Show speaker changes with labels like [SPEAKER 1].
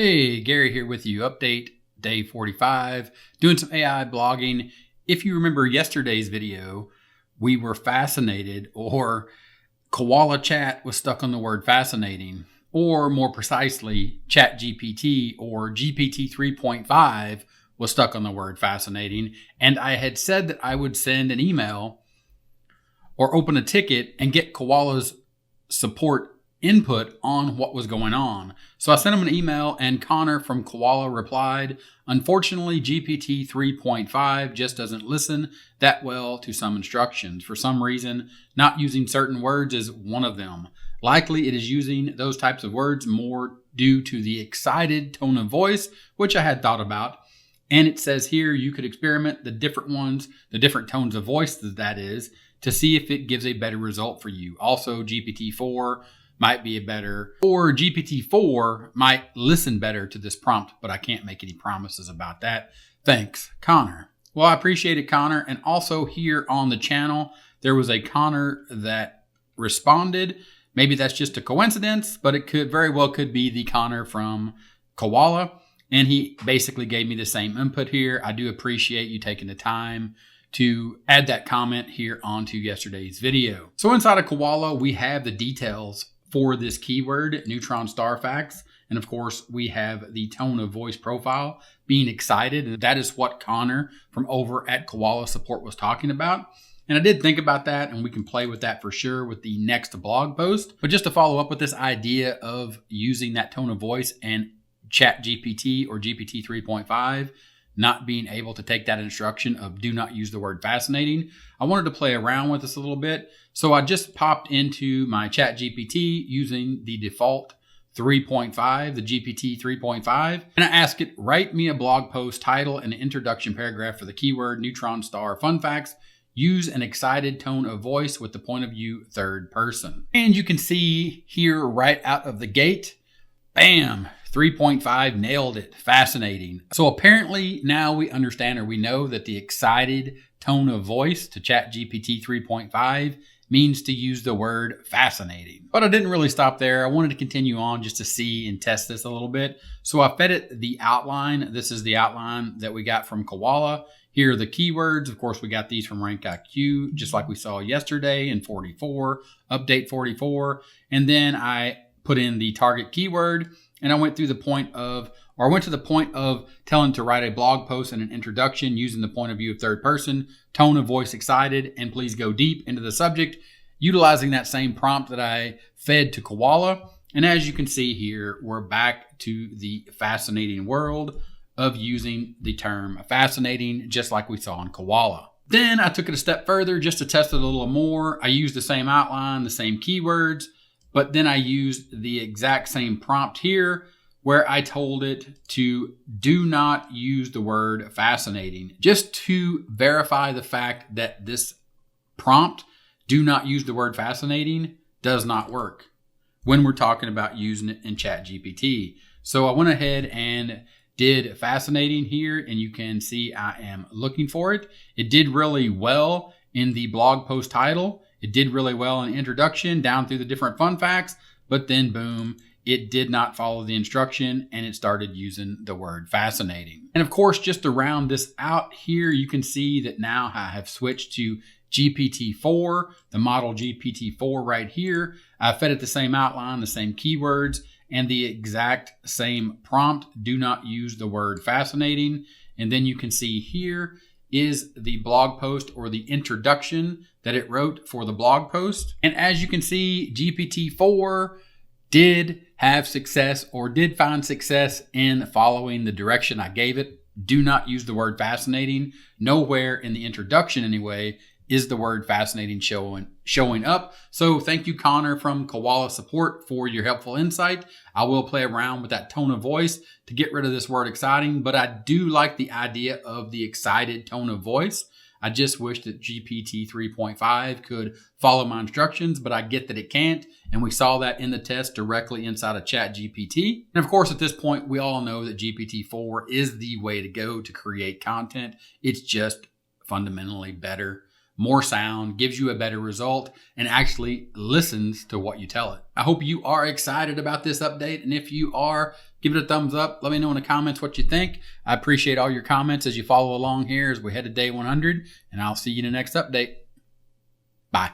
[SPEAKER 1] Hey, Gary here with you. Update day 45, doing some AI blogging. If you remember yesterday's video, we were fascinated, or Koala Chat was stuck on the word fascinating, or more precisely, ChatGPT or GPT 3.5 was stuck on the word fascinating. And I had said that I would send an email or open a ticket and get Koala's support input on what was going on. So I sent him an email and Connor from Koala replied, "Unfortunately, GPT 3.5 just doesn't listen that well to some instructions. For some reason, not using certain words is one of them. Likely it is using those types of words more due to the excited tone of voice, which I had thought about. And it says here you could experiment the different ones, the different tones of voice that is, to see if it gives a better result for you. Also, GPT-4 might be or GPT-4 might listen better to this prompt, but I can't make any promises about that. Thanks, Connor." Well, I appreciate it, Connor. And also here on the channel, there was a Connor that responded. Maybe that's just a coincidence, but it could very well could be the Connor from Koala. And he basically gave me the same input here. I do appreciate you taking the time to add that comment here onto yesterday's video. So inside of Koala, we have the details for this keyword, neutron star facts. And of course, we have the tone of voice profile being excited. And that is what Connor from over at Koala Support was talking about. And I did think about that, and we can play with that for sure with the next blog post. But just to follow up with this idea of using that tone of voice and ChatGPT or GPT 3.5 not being able to take that instruction of do not use the word fascinating, I wanted to play around with this a little bit. So I just popped into my ChatGPT using the default 3.5, the GPT 3.5, and I asked it, write me a blog post title and an introduction paragraph for the keyword neutron star fun facts. Use an excited tone of voice with the point of view third person. And you can see here right out of the gate, bam, 3.5 nailed it. Fascinating. So apparently now we understand, or we know, that the excited tone of voice to ChatGPT 3.5 means to use the word fascinating. But I didn't really stop there. I wanted to continue on just to see and test this a little bit. So I fed it the outline. This is the outline that we got from Koala. Here are the keywords. Of course, we got these from RankIQ, just like we saw yesterday in 44, update 44. And then I put in the target keyword. And I went to the point of telling to write a blog post and an introduction using the point of view of third person, tone of voice excited, and please go deep into the subject, utilizing that same prompt that I fed to Koala. And as you can see here, we're back to the fascinating world of using the term fascinating, just like we saw in Koala. Then I took it a step further just to test it a little more. I used the same outline, the same keywords, but then I used the exact same prompt here where I told it to do not use the word fascinating, just to verify the fact that this prompt, do not use the word fascinating, does not work when we're talking about using it in ChatGPT. So I went ahead and did fascinating here, and you can see I am looking for it. It did really well in the blog post title. It did really well in the introduction down through the different fun facts, but then boom, it did not follow the instruction and it started using the word fascinating. And of course, just to round this out here, you can see that now I have switched to GPT-4, the model GPT-4 right here. I fed it the same outline, the same keywords, and the exact same prompt. Do not use the word fascinating. And then you can see here is the blog post or the introduction that it wrote for the blog post. And as you can see, GPT-4 did have success, or did find success in following the direction I gave it. Do not use the word fascinating. Nowhere in the introduction anyway is the word fascinating showing up. So thank you, Connor from Koala Support, for your helpful insight. I will play around with that tone of voice to get rid of this word exciting, but I do like the idea of the excited tone of voice. I just wish that GPT 3.5 could follow my instructions, but I get that it can't. And we saw that in the test directly inside of ChatGPT. And of course, at this point, we all know that GPT-4 is the way to go to create content. It's just fundamentally better. more sound, gives you a better result, and actually listens to what you tell it. I hope you are excited about this update. And if you are, Give it a thumbs up. Let me know in the comments what you think. I appreciate all your comments as you follow along here as we head to day 100, and I'll see you in the next update. Bye.